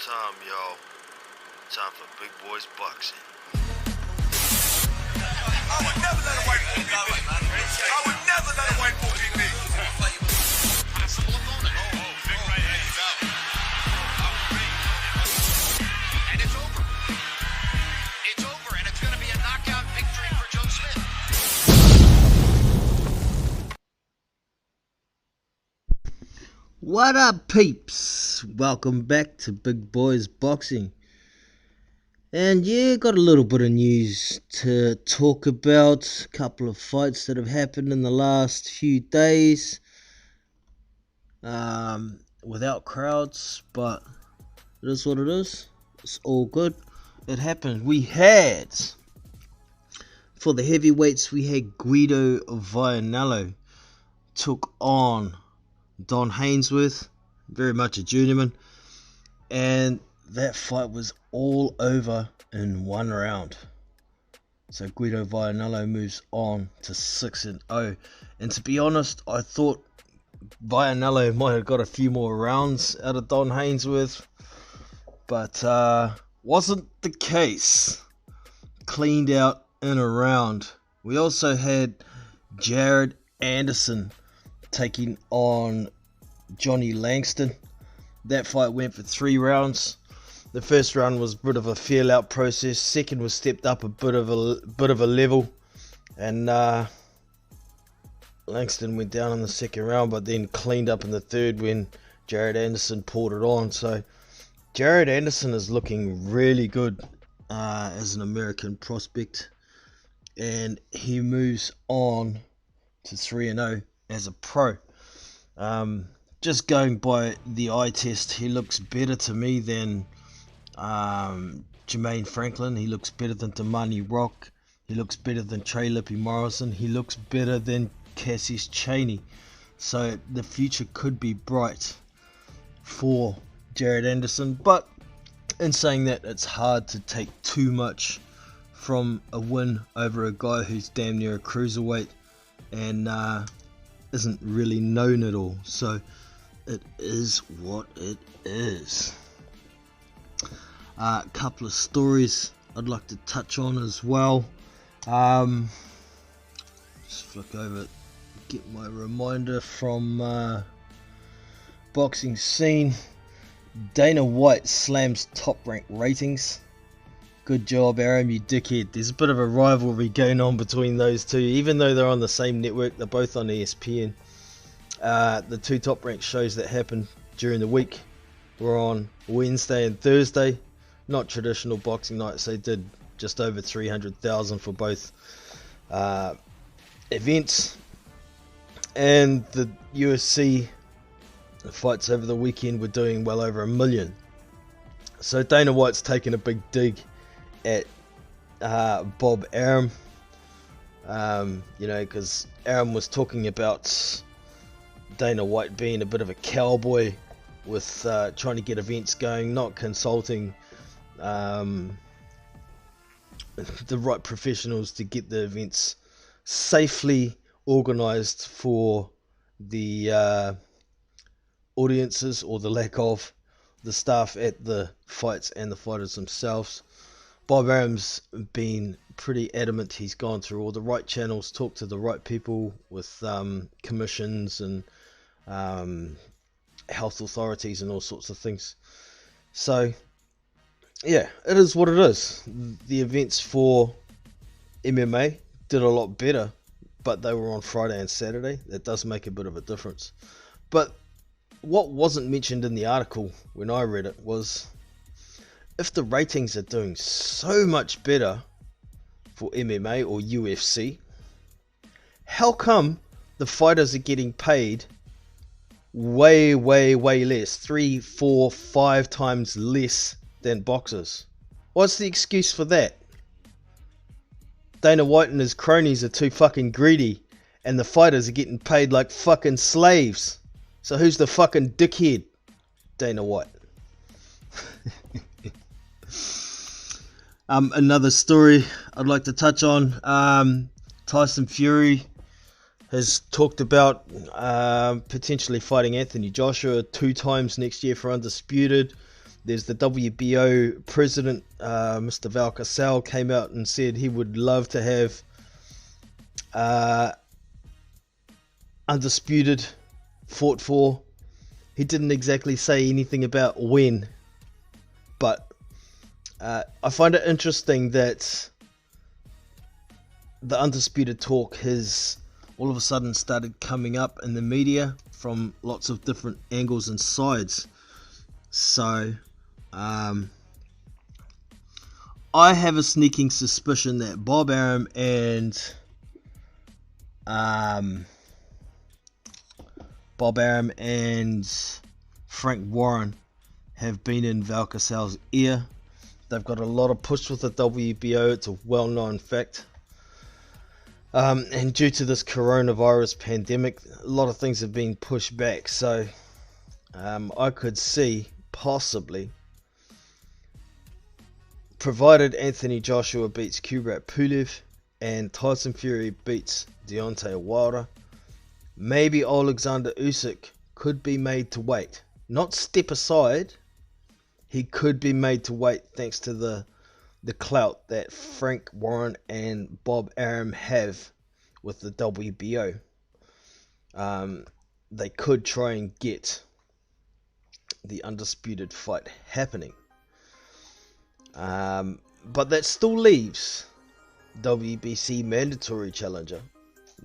time, y'all. Time for Big Boys Boxing. I would never let a white boy beat me. I would never let a white boy beat me. Big right hand, he's out. And it's over. It's over, and it's going to be a knockout victory for Joe Smith. What up, peeps? Welcome back to Big Boys Boxing. And yeah, got a little bit of news to talk about. A couple of fights that have happened in the last few days. Without crowds, but it is what it is. It's all good. It happened. We had, for the heavyweights, we had Guido Vianello took on Don Hainsworth, very much a journeyman, and that fight was all over in one round. So Guido Vianello moves on to 6-0, and to be honest, I thought Vianello might have got a few more rounds out of Don Hainsworth, but wasn't the case. Cleaned out in a round. We also had Jared Anderson taking on Johnny Langston. That fight went for 3 rounds. The first round was a bit of a feel out process. Second was stepped up a bit of a level, and Langston went down in the second round, but then cleaned up in the third when Jared Anderson poured it on. So Jared Anderson is looking really good as an American prospect, and he moves on to 3-0 as a pro. Just going by the eye test, he looks better to me than Jermaine Franklin. He looks better than Damani Rock. He looks better than Trey Lippe Morrison. He looks better than Cassius Chaney. So the future could be bright for Jared Anderson. But in saying that, it's hard to take too much from a win over a guy who's damn near a cruiserweight and isn't really known at all. So it is what it is. A couple of stories I'd like to touch on as well. Just flick over, get my reminder from Boxing Scene. Dana White slams Top Rank ratings. Good job, Aram, you dickhead. There's a bit of a rivalry going on between those two, even though they're on the same network. They're both on ESPN. The two Top Rank shows that happened during the week were on Wednesday and Thursday. Not traditional boxing nights. They did just over 300,000 for both events. And the UFC fights over the weekend were doing well over 1 million. So Dana White's taken a big dig at Bob Arum, because Arum was talking about Dana White being a bit of a cowboy with trying to get events going, not consulting the right professionals to get the events safely organized for the audiences, or the lack of, the staff at the fights and the fighters themselves. Bob Arum's been pretty adamant. He's gone through all the right channels, talked to the right people with commissions and health authorities and all sorts of things. So yeah, it is what it is. The events for MMA did a lot better, but they were on Friday and Saturday. That does make a bit of a difference. But what wasn't mentioned in the article when I read it was, if the ratings are doing so much better for MMA or UFC, how come the fighters are getting paid way less, 3, 4, 5 times less than boxers? What's the excuse for that? Dana White and his cronies are too fucking greedy, and the fighters are getting paid like fucking slaves. So who's the fucking dickhead? Dana White. Another story I'd like to touch on. Tyson Fury has talked about potentially fighting Anthony Joshua 2 times next year for Undisputed. There's the WBO president, Mr. Valcasal, came out and said he would love to have Undisputed fought for. He didn't exactly say anything about when, but I find it interesting that the Undisputed talk has all of a sudden started coming up in the media from lots of different angles and sides. So I have a sneaking suspicion that Bob Arum and Frank Warren have been in Valcasal's ear. They've got a lot of push with the WBO. It's a well-known fact. And due to this coronavirus pandemic, a lot of things have been pushed back. So I could see possibly, provided Anthony Joshua beats Kubrat Pulev and Tyson Fury beats Deontay Wilder, maybe Alexander Usyk could be made to wait. Not step aside. He could be made to wait thanks to the clout that Frank Warren and Bob Arum have with the WBO. They could try and get the Undisputed fight happening. But that still leaves WBC mandatory challenger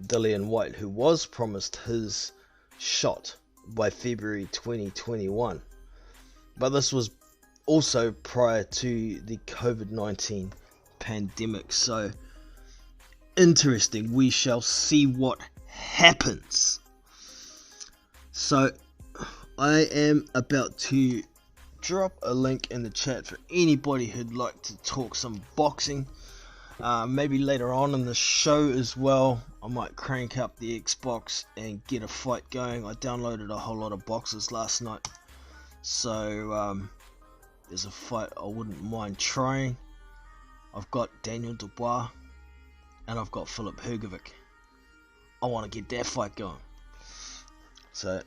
Dillian Whyte, who was promised his shot by February 2021. But this was also prior to the COVID-19 pandemic. So interesting. We shall see what happens. So I am about to drop a link in the chat for anybody who'd like to talk some boxing. Maybe later on in the show as well, I might crank up the Xbox and get a fight going. I downloaded a whole lot of boxes last night, so there's a fight I wouldn't mind trying. I've got Daniel Dubois and I've got Filip Hrgovic. I want to get that fight going. So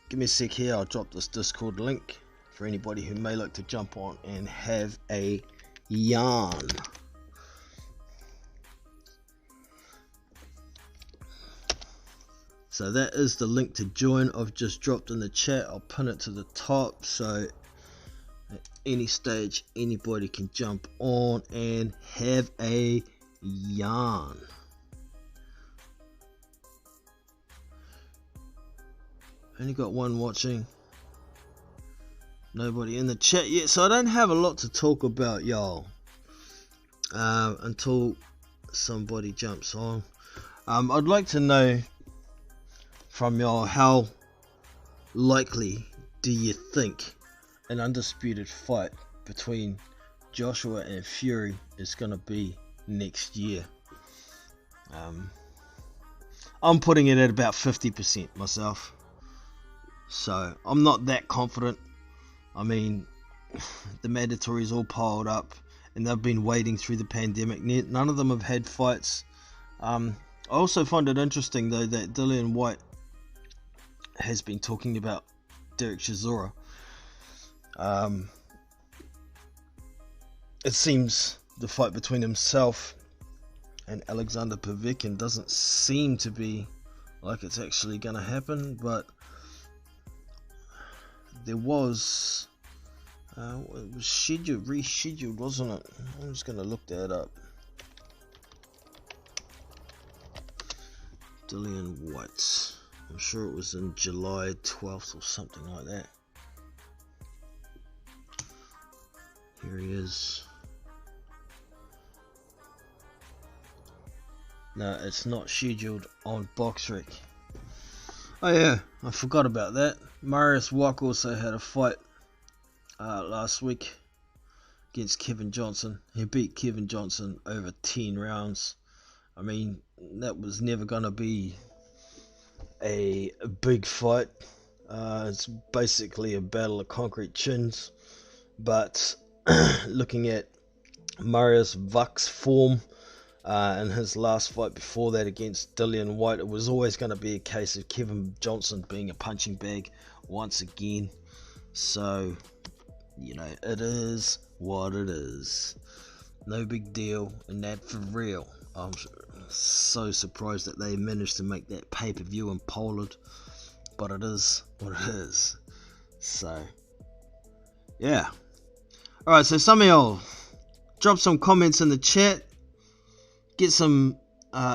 give me a sec here. I'll drop this Discord link for anybody who may like to jump on and have a yarn. So that is the link to join. I've just dropped in the chat. I'll pin it to the top, so at any stage anybody can jump on and have a yarn. Only got one watching, nobody in the chat yet, so I don't have a lot to talk about, y'all, until somebody jumps on. I'd like to know from y'all, how likely do you think an undisputed fight between Joshua and Fury is going to be next year? I'm putting it at about 50% myself, so I'm not that confident. I mean, the mandatories all piled up and they've been waiting through the pandemic. None of them have had fights. I also find it interesting though that Dillian Whyte has been talking about Derek Chisora. It seems the fight between himself and Alexander Povetkin doesn't seem to be like it's actually going to happen, but there was it was rescheduled, wasn't it? I'm just going to look that up. Dillian Whyte, I'm sure it was in July 12th or something like that. Here he is. No, it's not scheduled on BoxRec. Oh yeah, I forgot about that. Marius Wack also had a fight last week against Kevin Johnson. He beat Kevin Johnson over 10 rounds. I mean, that was never going to be a big fight. It's basically a battle of concrete chins. But looking at Marius Wack's form in his last fight before that against Dillian Whyte, it was always going to be a case of Kevin Johnson being a punching bag once again. So you know, it is what it is. No big deal, and that for real. I'm so surprised that they managed to make that pay-per-view in Poland, but it is what it is. So, yeah. Alright, so some of y'all drop some comments in the chat, get some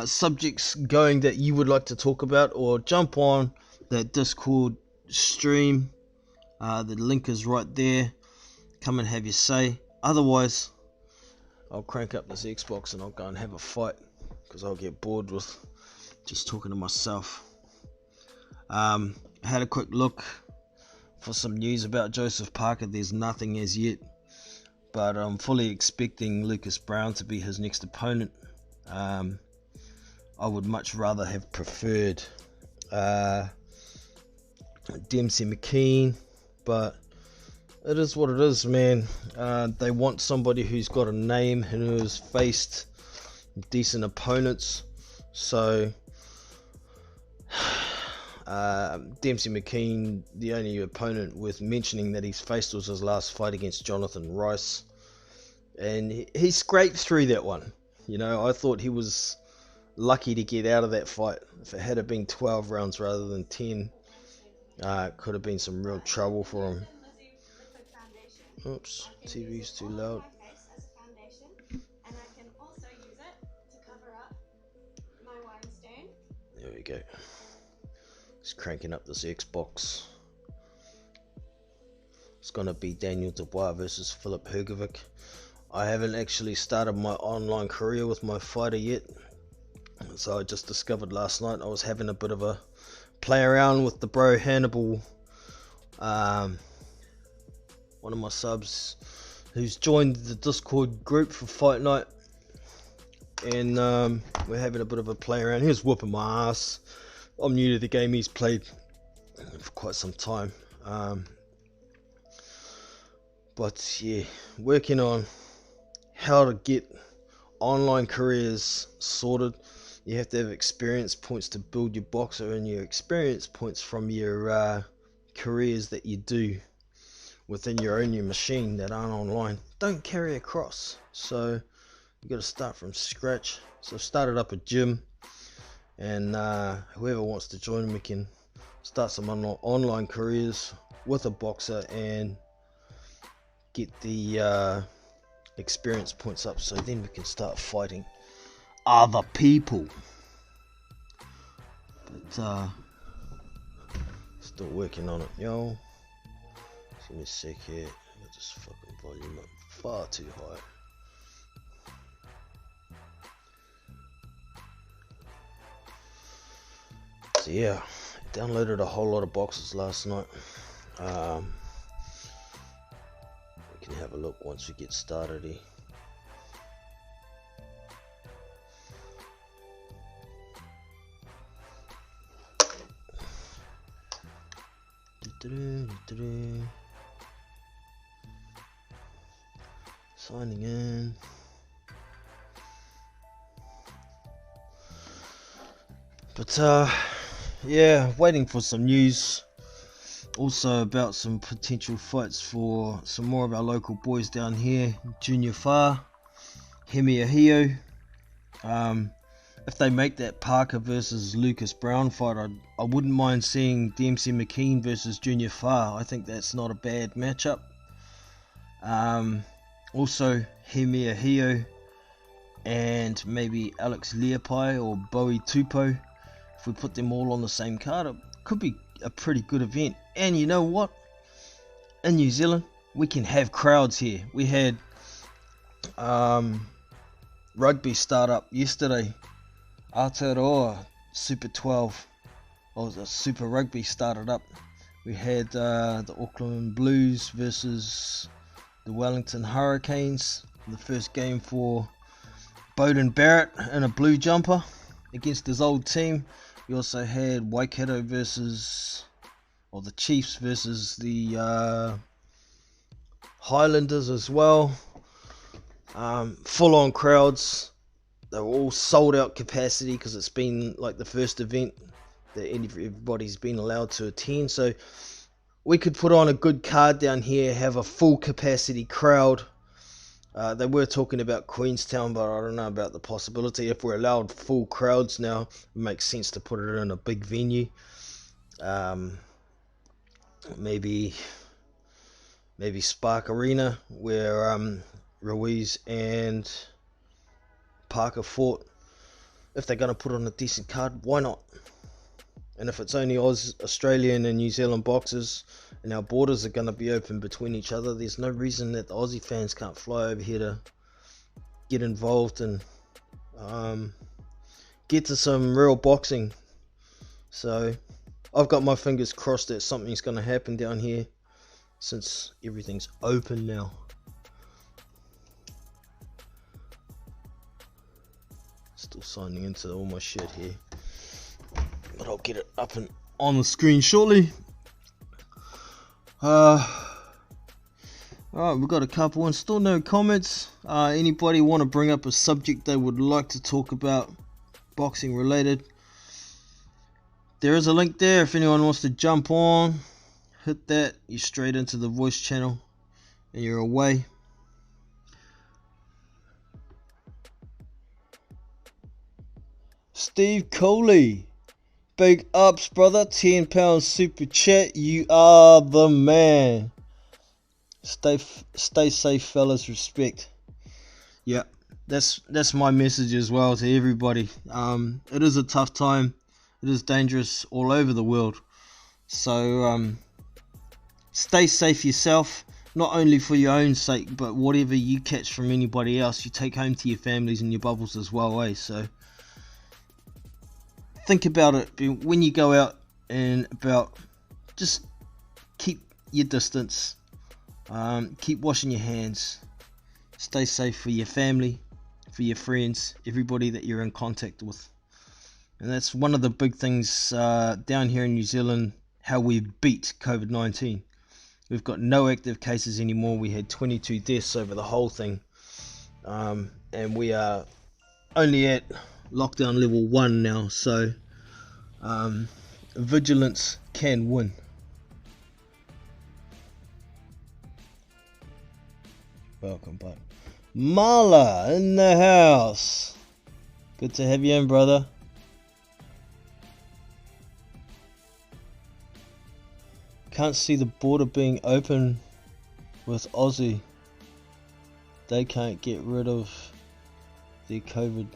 subjects going that you would like to talk about, or jump on that Discord stream. The link is right there. Come and have your say. Otherwise, I'll crank up this Xbox and I'll go and have a fight, because I'll get bored with just talking to myself. I had a quick look for some news about Joseph Parker. There's nothing as yet, but I'm fully expecting Lucas Brown to be his next opponent. I would much rather have preferred Dempsey McKean, but it is what it is, man. They want somebody who's got a name and who has faced decent opponents. So Dempsey McKean, the only opponent worth mentioning that he's faced was his last fight against Jonathan Rice, and he scraped through that one. You know, I thought he was lucky to get out of that fight. If it had been 12 rounds rather than 10, it could have been some real trouble for him. Oops, TV's too loud. There we go. Just cranking up this Xbox. It's gonna be Daniel Dubois versus Filip Hrgovic. I haven't actually started my online career with my fighter yet, so I just discovered last night. I was having a bit of a play around with the bro Hannibal, one of my subs who's joined the Discord group for Fight Night, and we're having a bit of a play around. He was whooping my ass. I'm new to the game. He's played for quite some time, but yeah, working on how to get online careers sorted. You have to have experience points to build your boxer, and your experience points from your careers that you do within your own machine that aren't online don't carry across. So you got to start from scratch. So I've started up a gym, and whoever wants to join, we can start some online careers with a boxer and get the experience points up, so then we can start fighting other people. But still working on it, yo. Give me a sec here. I'll just fucking volume up far too high. So yeah, downloaded a whole lot of boxes last night. We can have a look once we get started here. Signing in. But yeah, waiting for some news also about some potential fights for some more of our local boys down here. Junior Fa, Hemi Ahio. If they make that Parker versus Lucas Brown fight, I wouldn't mind seeing Dempsey McKean versus Junior Fa. I think that's not a bad matchup. Also Hemi Ahio and maybe Alex Leapai or Bowie Tupo. If we put them all on the same card, it could be a pretty good event. And you know what? In New Zealand, we can have crowds here. We had rugby start up yesterday. Aotearoa Super 12, or the Super Rugby started up. We had the Auckland Blues versus the Wellington Hurricanes. The first game for Bowden Barrett in a blue jumper against his old team. We also had Waikato versus, or the Chiefs versus the Highlanders as well. Full on crowds. They were all sold out capacity because it's been like the first event that everybody's been allowed to attend. So we could put on a good card down here, have a full capacity crowd. They were talking about Queenstown, but I don't know about the possibility. If we're allowed full crowds now, it makes sense to put it in a big venue. Maybe Spark Arena, where Ruiz and Parker fought. If they're going to put on a decent card, why not? And if it's only Australian and New Zealand boxers, and our borders are going to be open between each other, there's no reason that the Aussie fans can't fly over here to get involved and get to some real boxing. So I've got my fingers crossed that something's going to happen down here, since everything's open now. Still signing into all my shit here, but I'll get it up and on the screen shortly. Alright, we've got a couple and still no comments. Anybody want to bring up a subject they would like to talk about, boxing related? There is a link there if anyone wants to jump on. Hit that, you're straight into the voice channel and you're away. Steve Coley, big ups, brother. £10 super chat. You are the man. Stay safe, fellas. Respect. Yeah, that's my message as well to everybody. It is a tough time. It is dangerous all over the world. So stay safe yourself. Not only for your own sake, but whatever you catch from anybody else, you take home to your families and your bubbles as well, eh? So think about it when you go out and about. Just keep your distance. Keep washing your hands. Stay safe for your family, for your friends, everybody that you're in contact with. And that's one of the big things down here in New Zealand, how we beat COVID-19. We've got no active cases anymore. We had 22 deaths over the whole thing. And we are only at lockdown level 1 now. So vigilance can win. Welcome back. Mala in the house. Good to have you in, brother. Can't see the border being open with Aussie. They can't get rid of their COVID.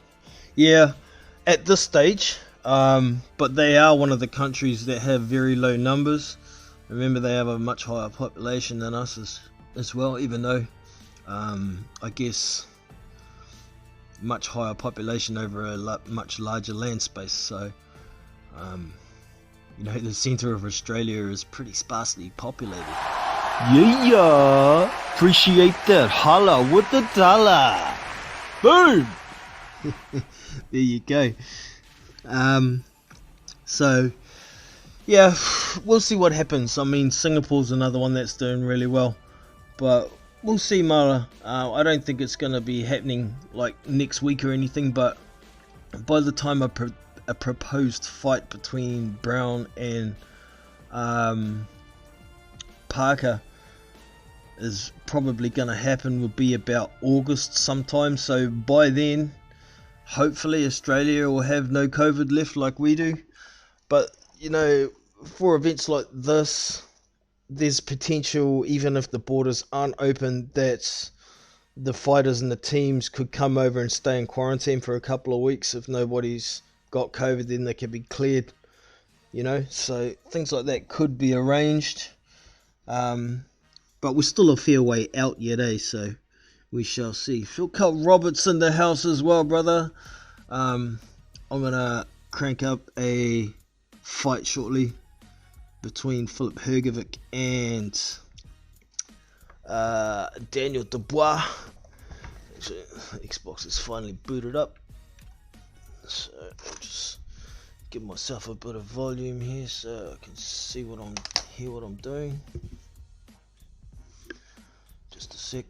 Yeah, at this stage. But they are one of the countries that have very low numbers. Remember, they have a much higher population than us as well, even though I guess much higher population over a much larger land space. So you know, the centre of Australia is pretty sparsely populated. Yeah, appreciate that. Holla with the dollar. Boom. There you go. So yeah, we'll see what happens. I mean, Singapore's another one that's doing really well, but we'll see, Mara. I don't think it's going to be happening like next week or anything, but by the time a proposed fight between Brown and Parker is probably going to happen will be about August sometime. So by then, hopefully Australia will have no COVID left like we do. But you know, for events like this, there's potential, even if the borders aren't open, that the fighters and the teams could come over and stay in quarantine for a couple of weeks. If nobody's got COVID, then they can be cleared, you know. So things like that could be arranged, but we're still a fair way out yet, eh? So we shall see. Phil Cut Roberts in the house as well, brother. I'm gonna crank up a fight shortly between Filip Hrgovic and Daniel Dubois. Actually, Xbox is finally booted up, so I'll just give myself a bit of volume here so I can see what I'm doing. Just a sec.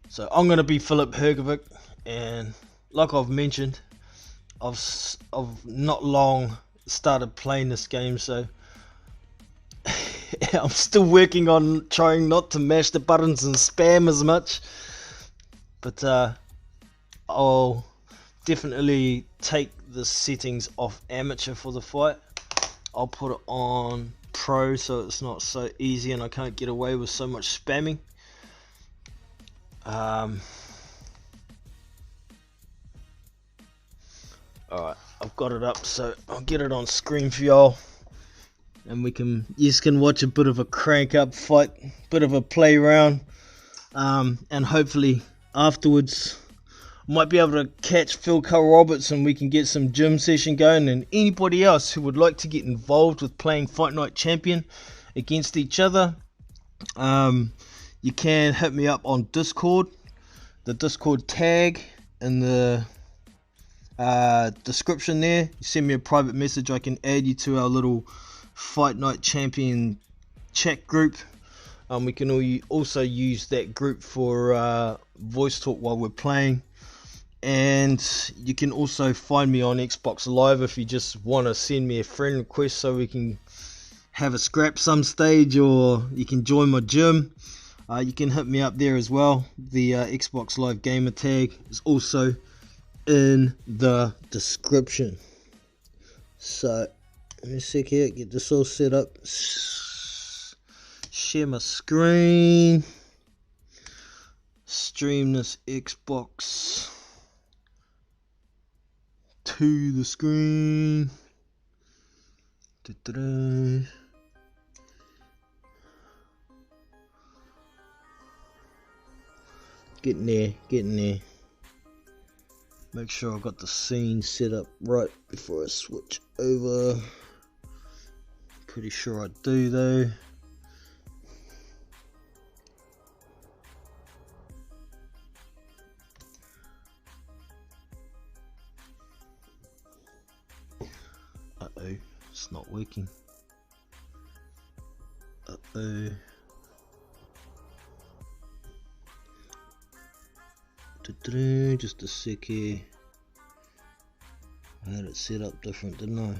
So I'm going to be Filip Hrgovic, and like I've mentioned, I've not long started playing this game, so I'm still working on trying not to mash the buttons and spam as much. But I'll definitely take the settings off amateur for the fight. I'll put it on pro so it's not so easy and I can't get away with so much spamming. Alright, I've got it up, so I'll get it on screen for y'all, and you can watch a bit of a crank up fight, bit of a play round, and hopefully afterwards might be able to catch Phil Carl Roberts and we can get some gym session going. And anybody else who would like to get involved with playing Fight Night Champion against each other, you can hit me up on Discord. The Discord tag in the description there. You send me a private message, I can add you to our little Fight Night Champion chat group. We can also use that group for voice talk while we're playing. And you can also find me on Xbox Live if you just want to send me a friend request so we can have a scrap some stage, or you can join my gym. You can hit me up there as well. The Xbox Live gamer tag is also in the description. So let me see here, get this all set up, share my screen, stream this Xbox to the screen. Getting there. Make sure I got the scene set up right before I switch over. Pretty sure I do though. Uh-oh, it's not working. Uh-oh. Just a sec here. I had it set up different, didn't I?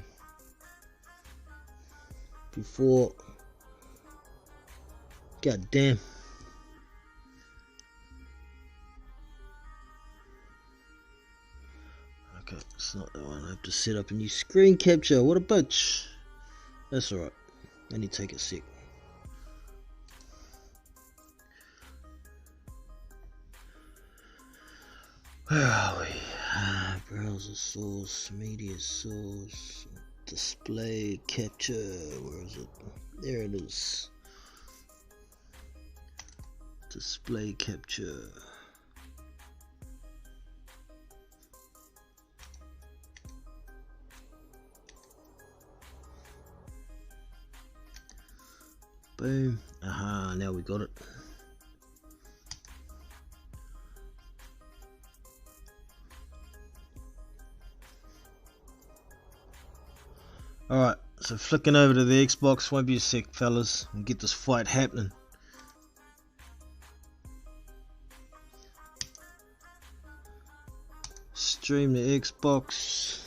Before. God damn. Okay, it's not the one. I have to set up a new screen capture. What a bitch. That's alright. I need to take a sec. Where are we? Browser source, media source, display capture. Where is it? There it is. Display capture. Boom. Aha, now we got it. Alright, so flicking over to the Xbox, won't be a sec fellas, and get this fight happening. Stream the Xbox.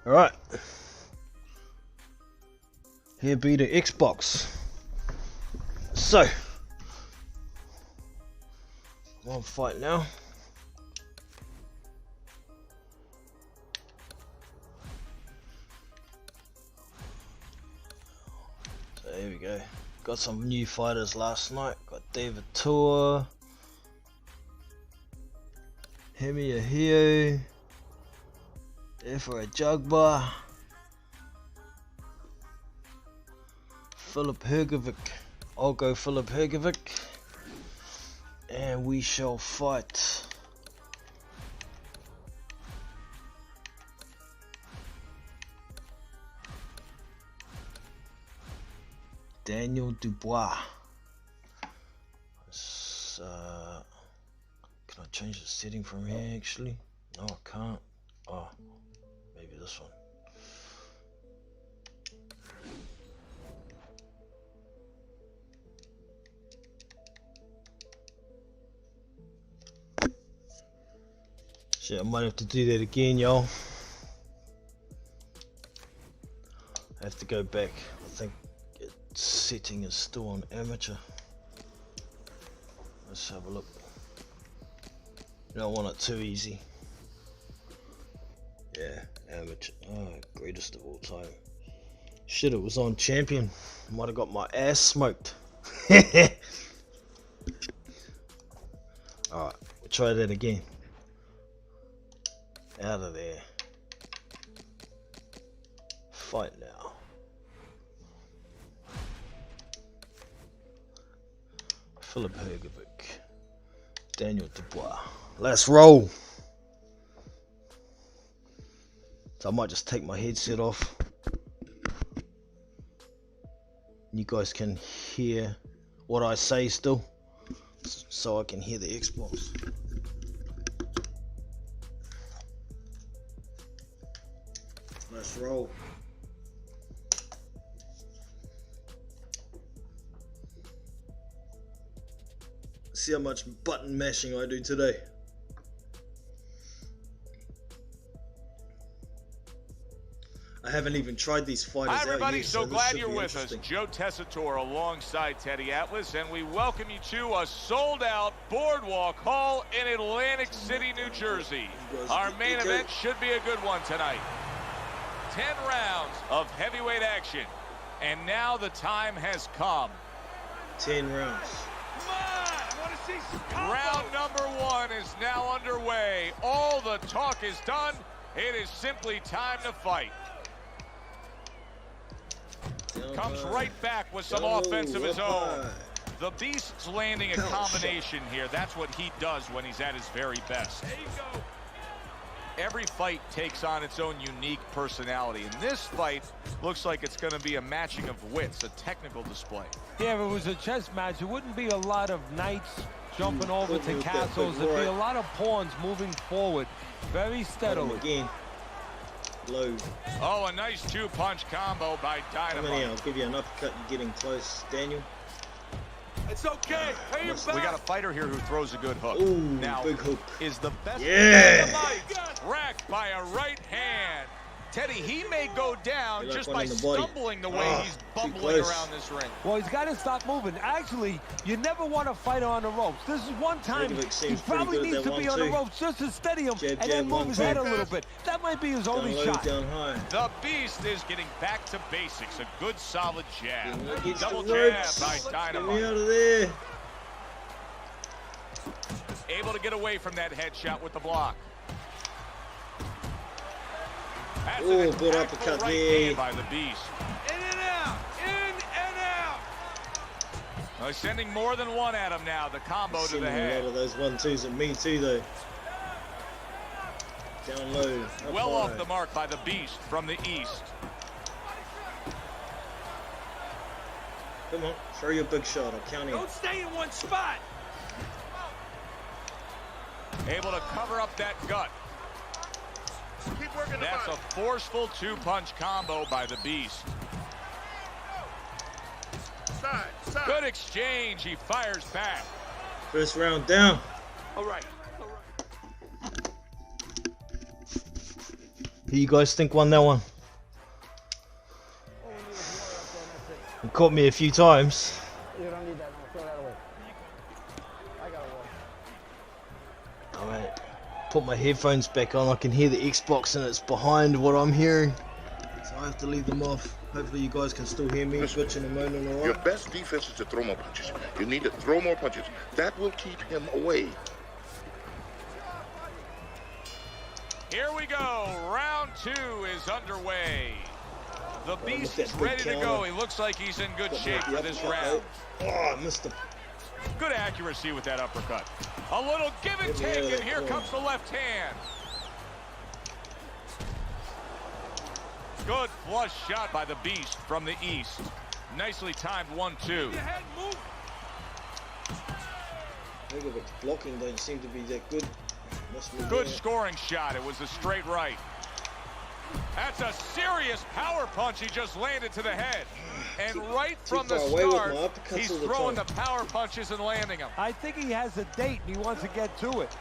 Alright. Here be the Xbox. So, one fight now. So here we go. Got some new fighters last night. Got David Tua, Hemi Ahio, Efra Jugba, Filip Hrgovic. I'll go Filip Hrgovic, and we shall fight Daniel Dubois. Can I change the setting from here actually? No, I can't. Oh, maybe this one. Shit, I might have to do that again, y'all. I have to go back. I think its setting is still on amateur. Let's have a look. You don't want it too easy. Yeah, amateur. Oh, greatest of all time. Shit, it was on champion. Might have got my ass smoked. Alright, we'll try that again. Out of there. Fight now. Philip Hergovic. Daniel Dubois. Let's roll. So I might just take my headset off. You guys can hear what I say still, so I can hear the Xbox. Let's roll. See how much button mashing I do today. I haven't even tried these fighters Hi everybody, out yet, so this glad should you're be with us. interesting. Joe Tessitore alongside Teddy Atlas, and we welcome you to a sold-out Boardwalk Hall in Atlantic City, New Jersey. Our main event should be a good one tonight. 10 rounds of heavyweight action, and now the time has come. 10 rounds. Come on, I want to see some combos. Round number 1 is now underway. All the talk is done. It is simply time to fight. Comes right back with some offense of his own. The Beast's landing a combination here. That's what he does when he's at his very best. There you go. Every fight takes on its own unique personality. And this fight looks like it's going to be a matching of wits, a technical display. Yeah, if it was a chess match, it wouldn't be a lot of knights jumping over to with that castles. big It'd be a right. lot of pawns moving forward very steadily. Again. Low. Oh, a nice two-punch combo by Come in here, Dynamite. I'll give you an uppercut. You're getting close, Daniel. It's okay. Pay him back. We got a fighter here who throws a good hook. Ooh, Now, big hook. is the best Yeah. Dynamite racked by a right hand. Teddy, he may go down You like just one by in the body. stumbling the way Ah, he's too bumbling close. around this ring. Well, he's got to stop moving. Actually, you never want to fight on the ropes. This is one time Hergovic he seems probably pretty good needs at to that be on the 1-2. ropes just to steady him Jab, and jab, then move his 1-2. head a little bit. That might be his Down only low, shot. down high. The Beast is getting back to basics. A good, solid jab. Against Double the jab ropes. by Get me Dynamite. out of there. Able to get away from that headshot with the block. That's Oh, an good impactful uppercut right there. hand by the Beast. In and out. In and out. Sending more than one at him now. The combo to Sending the a head. lot of those 1-2s at me too, though. Down low. Up Well high. off the mark by the Beast from the east. Come on, throw your big shot. I'll count in. Don't stay in one spot. Able to cover up that gut. Keep working the That's a body. forceful two-punch combo by the Beast. Side, side. Good exchange. He fires back. First round down. All right. Who you guys think won that one? You caught me a few times. You don't need that. No, throw that away. I got it. Alright. Put my headphones back on. I can hear the Xbox and it's behind what I'm hearing. So I have to leave them off. Hopefully you guys can still hear me bitching and moaning Your alright. best defense is to throw more punches. You need to throw more punches. That will keep him away. Here we go. Round 2 is underway. The Beast that is big ready to go. counter. He looks like he's in good Got shape the for this uppercut, round. though. Oh, I missed him. Good accuracy with that uppercut. A little give and Get me out take, of and that here corner. comes the left hand. Good flush shot by the Beast from the east. Nicely timed 1-2. Your head move. Hergovic's blocking don't seem to be that good. Must be Good there. scoring shot. It was a straight right. That's a serious power punch he just landed to the head. And right from the far away with start, my uppercuts he's all the throwing the time. power punches and landing them. I think he has a date and he wants to get to it.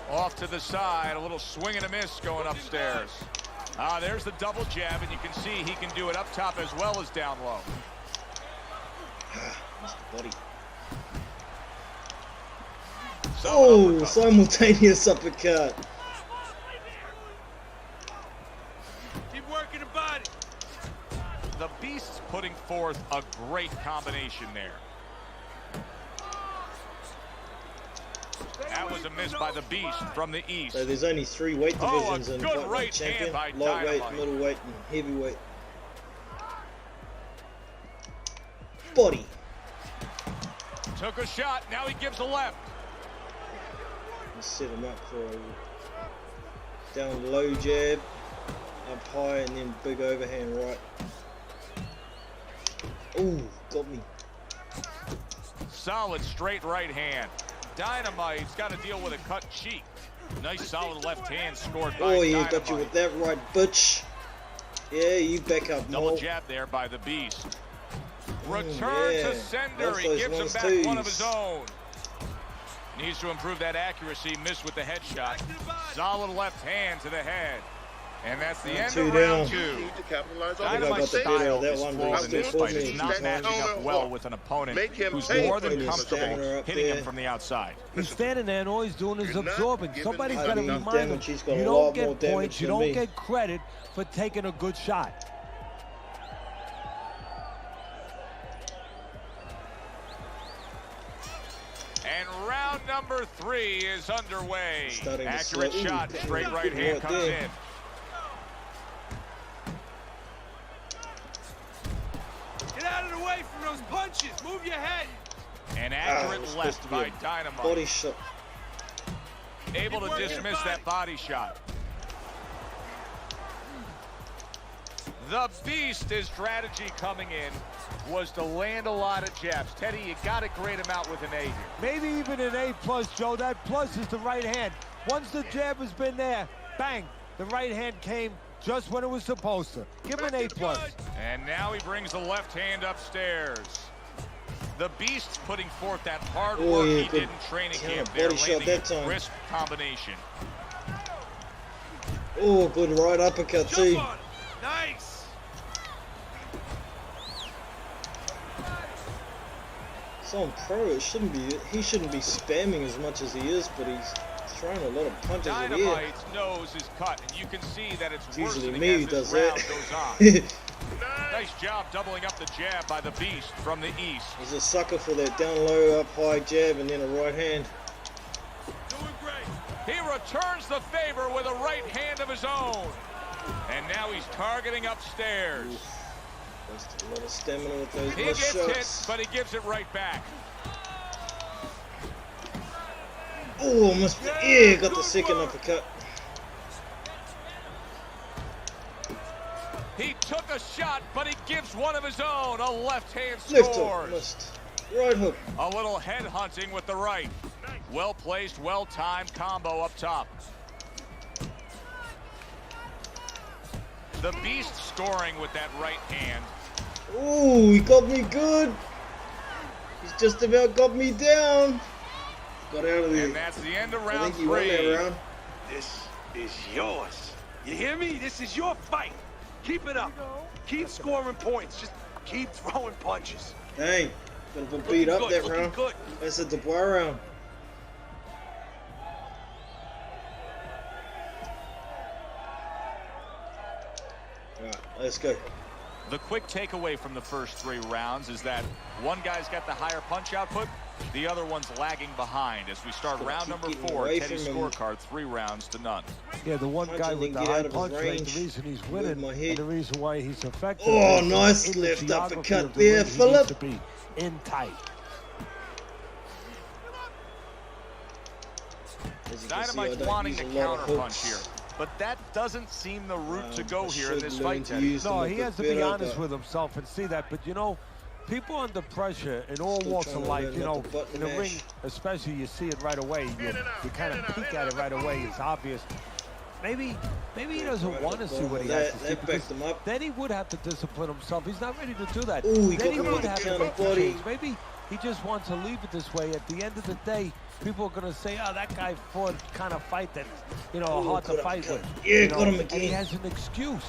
Off to the side, a little swing and a miss going upstairs. There's the double jab, and you can see he can do it up top as well as down low. Body. Oh, simultaneous uppercut. Keep working the body. The Beast's putting forth a great combination there. That was a miss by the Beast from the East. So there's only 3 weight divisions in good Fight Night right Champion: hand by lightweight, Dynamite. middleweight, and heavyweight. Body. Took a shot, now he gives a left. Let's set him up for a down low jab, up high, and then big overhand right. Ooh, got me. Solid straight right hand. Dynamite's got to deal with a cut cheek. Nice solid left hand scored by Oh yeah, Dynamite. got you with that right, bitch. Yeah, you back up, Double Mo. jab there by the Beast. Return yeah. to sender. That's He those gives him ones back twos. one of his own. Needs to improve that accuracy. Missed with the headshot. Solid left hand to the head. And that's the end 2 of down. round You 2. need to capitalize on I Dynamite's got the better style of that is one, but flawed he in still this fought fight. me It's a not few matching times. up well with an opponent Make him who's pay more for than it. comfortable Stamina up hitting him there. from the outside. He's standing there and all he's doing is You're not absorbing. giving Somebody's him got to enough remind him, damage. He's got you a lot don't more get damage points, you than don't me. get credit for taking a good shot. And round number 3 is underway. Starting to Accurate slow. Ooh, shot, straight right right hand comes there. in. Get out of the way from those punches. Move your head. An accurate it's left supposed to by be a Dynamite. Body shot. Able to dismiss that body shot. The Beast, his strategy coming in was to land a lot of jabs. Teddy, you got to grade him out with an A here. Maybe even an A+, Joe. That plus is the right hand. Once the jab has been there, bang, the right hand came just when it was supposed to. Give him an A+. And now he brings the left hand upstairs. The Beast's putting forth that hard Oh, work yeah, he good did in training counter camp there, body shot landing that a time. crisp combination. Oh, good right uppercut too. Jump on it. Nice. So on pro, it shouldn't be. He shouldn't be spamming as much as he is, but he's throwing a lot of punches in the air. Dynamite's nose is cut, and you can see that it's Usually worsening me as who this does round that. goes on. Nice job doubling up the jab by the Beast from the East. He's a sucker for that down low, up high jab and then a right hand. Doing great. He returns the favor with a right hand of his own. And now he's targeting upstairs. That's a lot of stamina with those He missed gets hit, shots. but he gives it right back. Oh, missed the ear. Got the second uppercut. He took a shot, but he gives one of his own. A left hand Left hook, scores. missed. Right hook. A little head hunting with the right. Well placed, well timed combo up top. The Beast scoring with that right hand. Ooh, he got me good. He's just about got me down. Got out of there. And that's the end of I round think he won that 3. round. This is yours. You hear me? This is your fight. Keep it up. Keep scoring points. Just keep throwing punches. Dang, could have been beat up good, that looking round. good. That's a Dubois round. Alright, let's go. The quick takeaway from the first 3 rounds is that one guy's got the higher punch output, the other one's lagging behind. As we start round keep number getting 4, away Teddy's from him. scorecard 3 rounds to none. Yeah, the one Punching guy with didn't the get high out of his punch rate, range the reason he's with winning, my and head. the reason why he's effective. Oh, is nice in the left geography uppercut of the there, ring, he Phillip. needs to be in tight. As you can see, I Dynamite's don't wanting use to a lot of counterpunch hooks. here, but that doesn't seem the route to go I here in should this learn fight, to Teddy. use them No, a he bit has to be better, honest but with himself and see that. But you know, people under pressure in all Still walks trying of to life, learn you not know, to button in the mash. ring especially, you see it right away. You kind of peek at it right away. It's obvious. Maybe he doesn't Right, want to see well, what he has to that see. backed Because him up. then he would have to discipline himself. He's not ready to do that. Ooh, he then got he him would with have the to counter make the body. change. He just wants to leave it this way. At the end of the day, people are going to say, oh, that guy fought kind of fight that, hard to fight with. Yeah, got him again. And he has an excuse.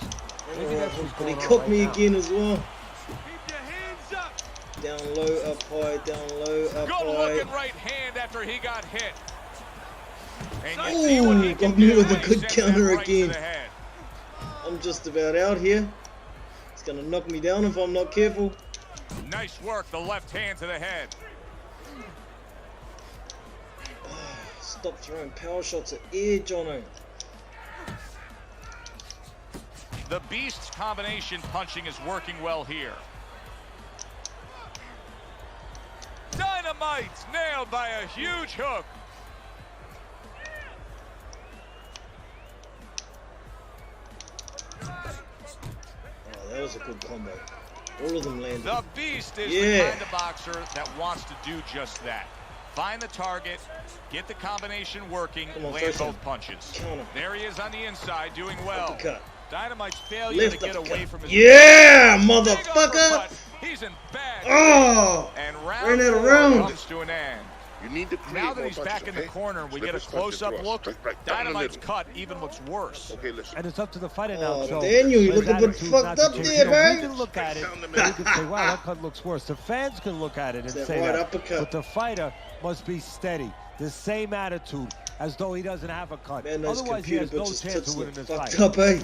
Maybe that's what's But he going on caught me right again as well. Keep your hands up. Down low, up high, down low, up Good high. looking right hand after he got hit. And you see what he Ooh, can got me do with a when he good sends that counter right to again. the head. I'm just about out here. It's gonna knock me down if I'm not careful. Nice work, the left hand to the head. Stop throwing power shots at air, Jono. The Beast's combination punching is working well here. Dynamite's nailed by a huge hook. Oh, that was a good combo. All of them landed. The Beast is the Yeah. kind of boxer that wants to do just that. Find the target, get the combination working, Come on, land first both one. punches. Counter. There he is on the inside, doing well. Uppercut. Dynamite's failure Left to get uppercut. away from his Yeah, big motherfucker! uppercut. He's in bad Oh! shape. And ran round out of 4 round. comes to an end. You need to create Now that more he's punches, back in the okay? corner and we Slip get a his punches close-up across. look, Right down the Dynamite's middle. cut even looks worse. Okay, listen. And it's up to the fighter now, Oh, Joe. Daniel, you For look his a bit attitude fucked not to up change. there, bro. We can look at it, Down the and middle. we can say, wow, that cut looks worse. The fans can look at it and That say right that. uppercut. But the fighter must be steady. The same attitude, as though he doesn't have a cut. Man, those Otherwise, he computer has no bitches chance tits of winning look this fucked fight. up, eh?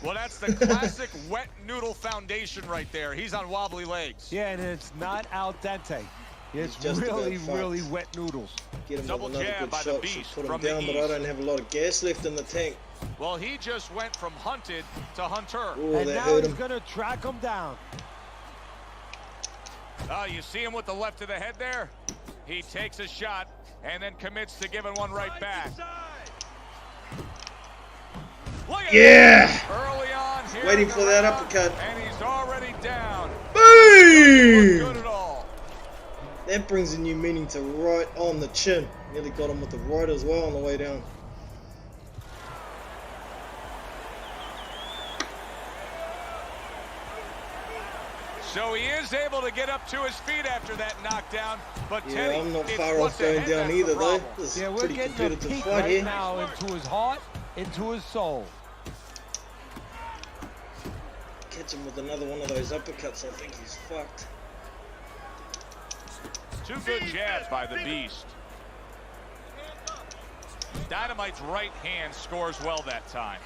Well, that's the classic wet noodle foundation right there. He's on wobbly legs. Yeah, and it's not al dente. It's just about really, fucked. really wet noodles. Get him Double with another jab good by the shot. Beast Should put him from the down, but I east. don't have a lot of gas left in the tank. Well, he just went from hunted to hunter. Oh, And that now hurt he's him. going to track him down. You see him with the left to the head there? He takes a shot and then commits to giving one right back. Look at Yeah! that. Early on here Waiting in for the that round, uppercut. And he's already down. Boom! Good at all. That brings a new meaning to right on the chin. Nearly got him with the right as well on the way down. So he is able to get up to his feet after that knockdown. But Yeah, Teddy, I'm not it's far what's off going ahead down that's the either, though. problem. This is Yeah, a we're pretty getting a competitive peek fight right here. now into his heart, into his soul. Catch him with another one of those uppercuts, I think he's fucked. Two good jabs by the Beast. Dynamite's right hand scores well that time.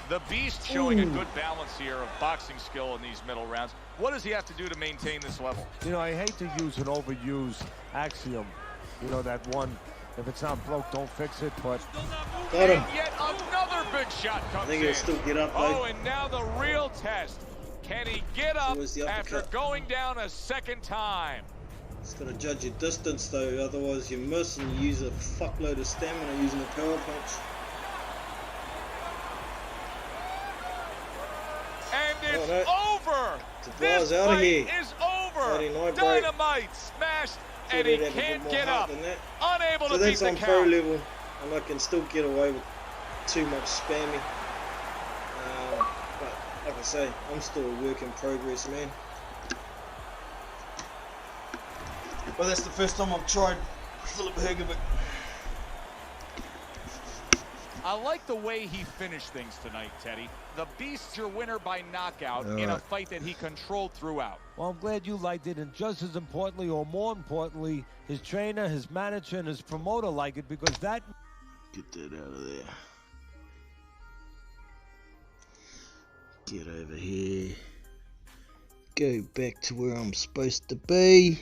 The Beast showing a good balance here of boxing skill in these middle rounds. What does he have to do to maintain this level? You know, I hate to use an overused axiom. You know, that one, if it's not broke, don't fix it, but Got him. And yet another big shot I comes think in. he'll still get up, Oh, though. and now the real test. Can he get up Where's the after uppercut? going down a second time? It's got to judge your distance, though. Otherwise, you miss and you use a fuckload of stamina using a power punch. And it's Oh, over. Tabar's This outta fight here. is over. Friday night break. Dynamite smashed, and he Thought he'd have a bit can't more get heart up. than that. Unable So to beat that's the on pro count. level, and I can still get away with too much spamming. But like I say, I'm still a work in progress, man. Well, that's the first time I've tried Filip Hrgovic. I like the way he finished things tonight, Teddy. The Beast's your winner by knockout in a fight that he controlled throughout. well, I'm glad you liked it, and just as importantly, or more importantly, his trainer, his manager, and his promoter like it, because that... Get that out of there. Get over here. Go back to where I'm supposed to be.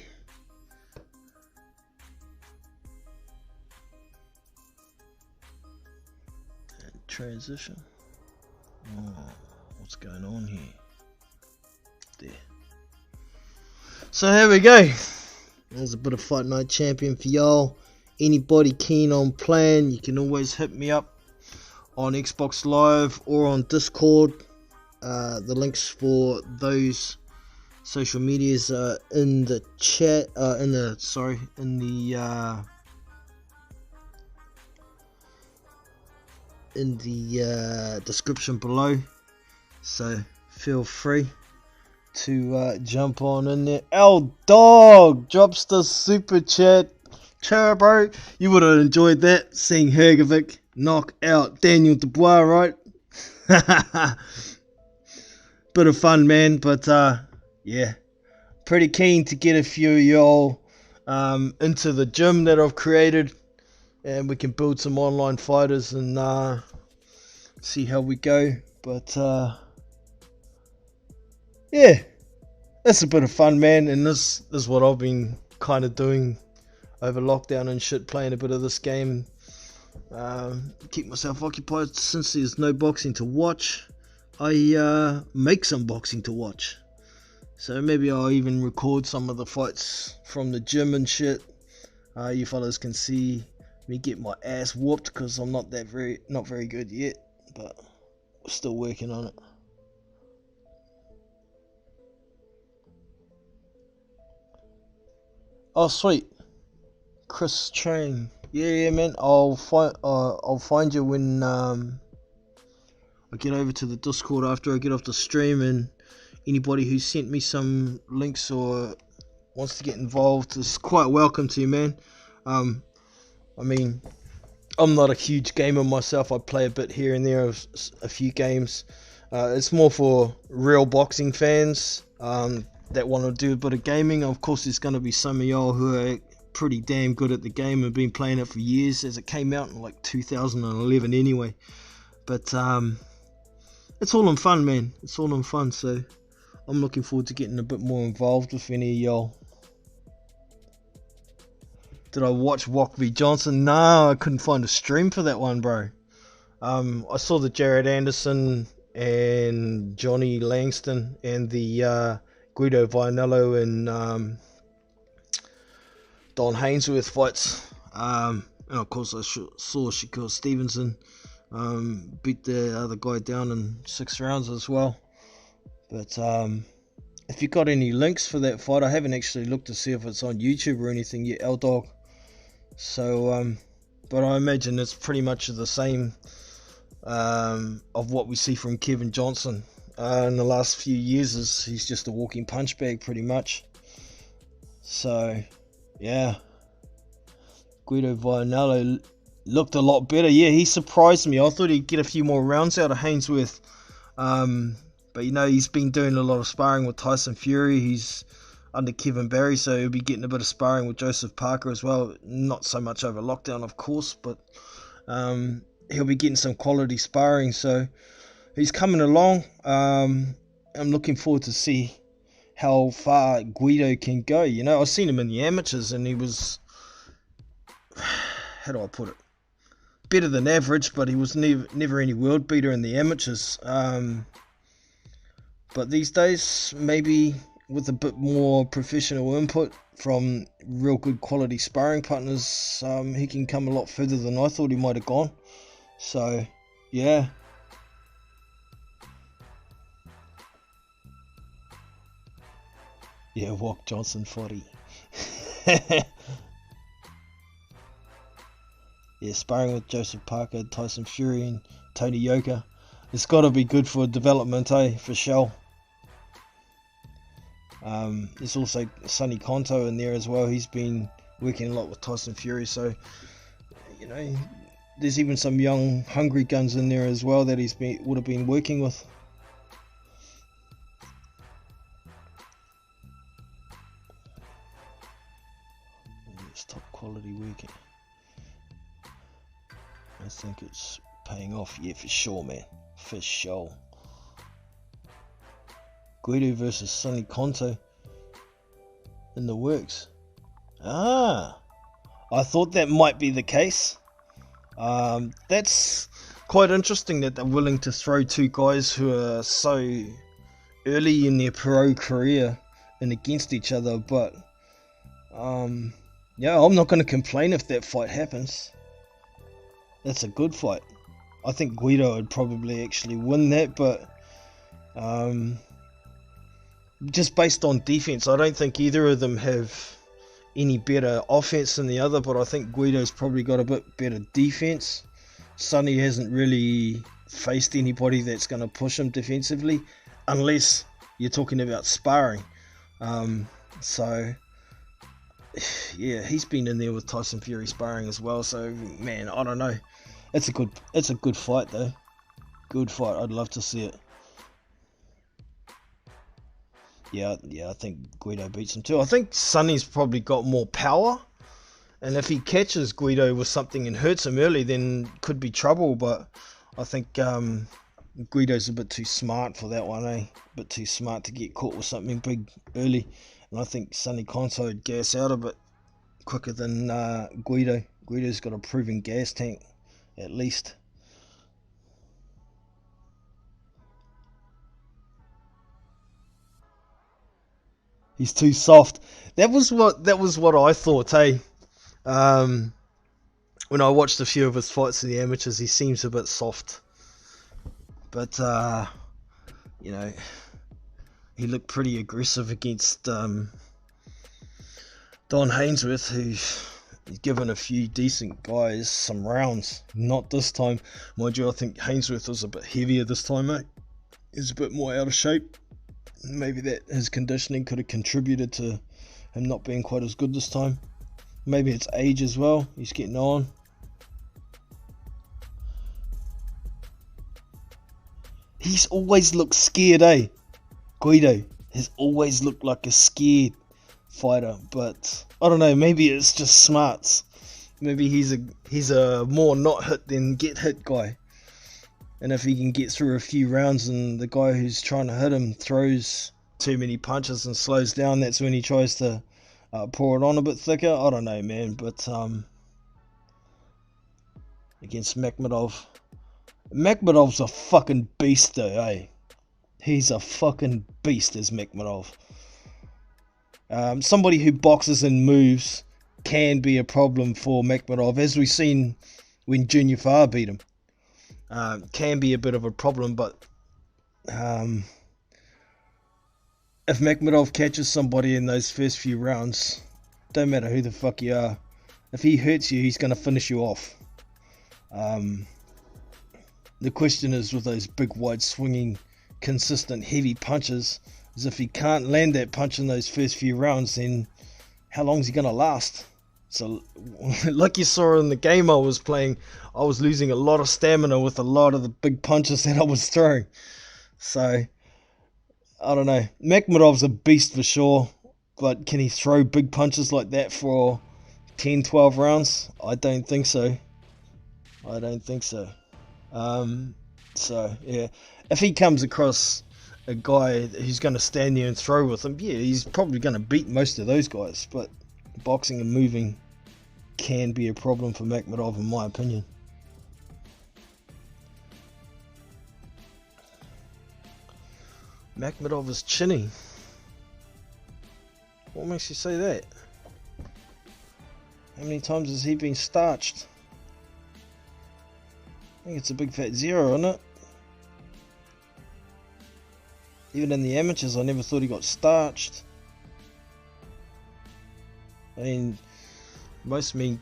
And transition. Oh, what's going on here? There. So here we go. There's a bit of Fight Night Champion for y'all. Anybody keen on playing, you can always hit me up on Xbox Live or on Discord. The links for those social medias are in the chat, in the description below. So feel free to jump on in there. L Dog drops the super chat. Ciao, bro. You would have enjoyed that, seeing Hrgovic knock out Daniel Dubois, right? Bit of fun, man, but yeah, pretty keen to get a few of y'all into the gym that I've created, and we can build some online fighters and see how we go. But yeah, that's a bit of fun, man, and this is what I've been kind of doing over lockdown and shit, playing a bit of this game, keep myself occupied. Since there's no boxing to watch, I make some boxing to watch, so maybe I'll even record some of the fights from the gym and shit. You fellas can see me get my ass whooped, because I'm not very good yet, but still working on it. Oh sweet, Chris Train. Yeah, man. I'll find you when I get over to the Discord after I get off the stream, and anybody who sent me some links or wants to get involved is quite welcome to, man. I mean, I'm not a huge gamer myself. I play a bit here and there of a few games. It's more for real boxing fans that want to do a bit of gaming. Of course, there's going to be some of y'all who are pretty damn good at the game and been playing it for years, as it came out in like 2011 anyway. But it's all in fun, man. It's all in fun, so I'm looking forward to getting a bit more involved with any of y'all. Did I watch Wok v Johnson? No, I couldn't find a stream for that one, bro. I saw the Jared Anderson and Johnny Langston and the Guido Vianello and Don Hainsworth fights, and of course I saw Shakur Stevenson beat the other guy down in 6 rounds as well. But if you got any links for that fight, I haven't actually looked to see if it's on YouTube or anything yet, L Dog. So but I imagine it's pretty much the same of what we see from Kevin Johnson in the last few years. Is he's just a walking punch bag pretty much. So yeah, Guido Vianello looked a lot better. Yeah, he surprised me. I thought he'd get a few more rounds out of Hainsworth, but you know, he's been doing a lot of sparring with Tyson Fury. He's under Kevin Barry, so he'll be getting a bit of sparring with Joseph Parker as well. Not so much over lockdown, of course, but he'll be getting some quality sparring, so he's coming along. I'm looking forward to see how far Guido can go. You know, I've seen him in the amateurs, and he was, how do I put it, better than average, but he was never any world beater in the amateurs. But these days, maybe with a bit more professional input from real good quality sparring partners, he can come a lot further than I thought he might have gone. So yeah, Wok Johnson 40. Yeah, sparring with Joseph Parker, Tyson Fury and Tony Yoka, it's got to be good for development, for sure. There's also Sonny Konto in there as well. He's been working a lot with Tyson Fury, so you know, there's even some young hungry guns in there as well that would have been working with. It's top quality working. I think it's paying off. Yeah, for sure, man, for sure. Guido versus Sonny Konto in the works. I thought that might be the case. That's quite interesting that they're willing to throw two guys who are so early in their pro career and against each other. But yeah, I'm not going to complain if that fight happens. That's a good fight. I think Guido would probably actually win that, but just based on defense, I don't think either of them have any better offense than the other, but I think Guido's probably got a bit better defense. Sonny hasn't really faced anybody that's going to push him defensively, unless you're talking about sparring. So yeah, he's been in there with Tyson Fury sparring as well. So man, I don't know. It's a good fight though. Good fight. I'd love to see it. Yeah, I think Guido beats him too. I think Sonny's probably got more power, and if he catches Guido with something and hurts him early, then could be trouble. But I think Guido's a bit too smart for that one, eh? A bit too smart to get caught with something big early. And I think Sonny Konsa would gas out a bit quicker than Guido. Guido's got a proven gas tank, at least. He's too soft. That was what I thought, hey. When I watched a few of his fights in the amateurs, he seems a bit soft. But you know, he looked pretty aggressive against Don Hainsworth, who's given a few decent guys some rounds. Not this time. Mind you, I think Hainsworth was a bit heavier this time, mate. He's a bit more out of shape. Maybe that his conditioning could have contributed to him not being quite as good this time. Maybe it's age as well. He's getting on. He's always looked scared, eh? Guido has always looked like a scared fighter, but I don't know. Maybe it's just smarts. Maybe he's a more not hit than get hit guy. And if he can get through a few rounds and the guy who's trying to hit him throws too many punches and slows down, that's when he tries to pour it on a bit thicker. I don't know, man. But against Makhmudov's a fucking beast though, eh? He's a fucking beast, is Makhmudov. Somebody who boxes and moves can be a problem for Makhmudov, as we've seen when Junior Farr beat him. Can be a bit of a problem, but if Makhmudov catches somebody in those first few rounds, don't matter who the fuck you are, if he hurts you, he's going to finish you off. The question is, with those big, wide swinging, consistent, heavy punches, is if he can't land that punch in those first few rounds, then how long is he going to last? So, like you saw in the game I was playing, I was losing a lot of stamina with a lot of the big punches that I was throwing. So, I don't know. Makhmudov's a beast for sure, but can he throw big punches like that for 10, 12 rounds? I don't think so. So, yeah. If he comes across a guy who's going to stand there and throw with him, yeah, he's probably going to beat most of those guys, but boxing and moving can be a problem for Makhmudov, in my opinion. Makhmudov is chinny. What makes you say that? How many times has he been starched? I think it's a big fat 0, isn't it? Even in the amateurs, I never thought he got starched. I mean, most men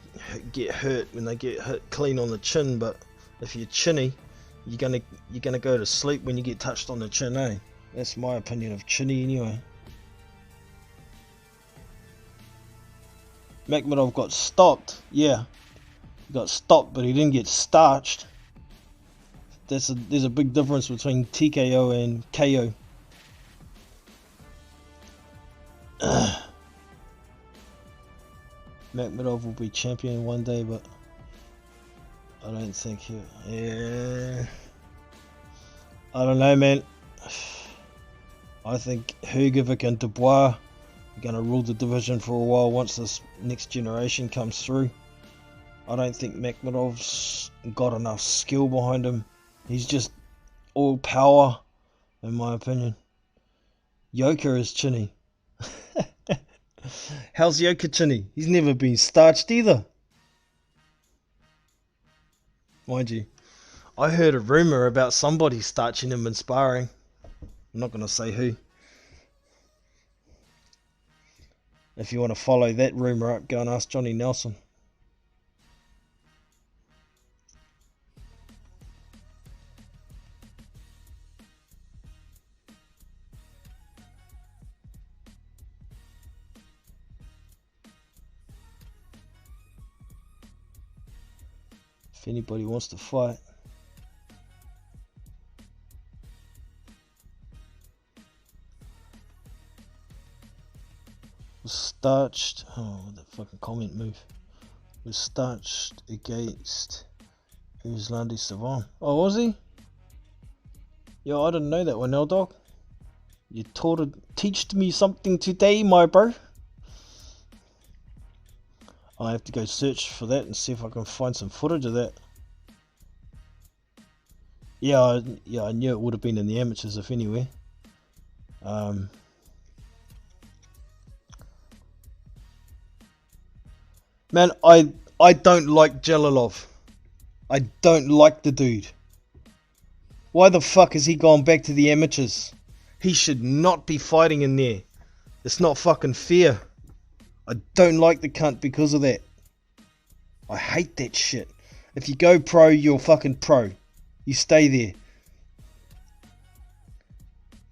get hurt when they get hit clean on the chin, but if you're chinny, you're gonna go to sleep when you get touched on the chin, eh? That's my opinion of chinny, anyway. Makhmudov got stopped, yeah. He got stopped, but he didn't get starched. There's a big difference between TKO and KO. Makhmudov will be champion one day, but I don't think he... Yeah... I don't know, man. I think Hrgovic and Dubois are going to rule the division for a while once this next generation comes through. I don't think Makhmudov's got enough skill behind him. He's just all power, in my opinion. Yoka is chinny. How's Yoka chinny? He's never been starched either. Mind you, I heard a rumour about somebody starching him in sparring. I'm not going to say who. If you want to follow that rumour up, go and ask Johnny Nelson. If anybody wants to fight. Was starched. Oh, that fucking comment move. Was starched against Uslandi Savon. Oh, was he? Yo, I didn't know that one, L-Dog. You teached me something today, my bro. I have to go search for that and see if I can find some footage of that. Yeah, I knew it would have been in the amateurs if anywhere. Man, I don't like Jalilov. I don't like the dude. Why the fuck has he gone back to the amateurs? He should not be fighting in there. It's not fucking fair. I don't like the cunt because of that. I hate that shit. If you go pro, you're fucking pro. You stay there.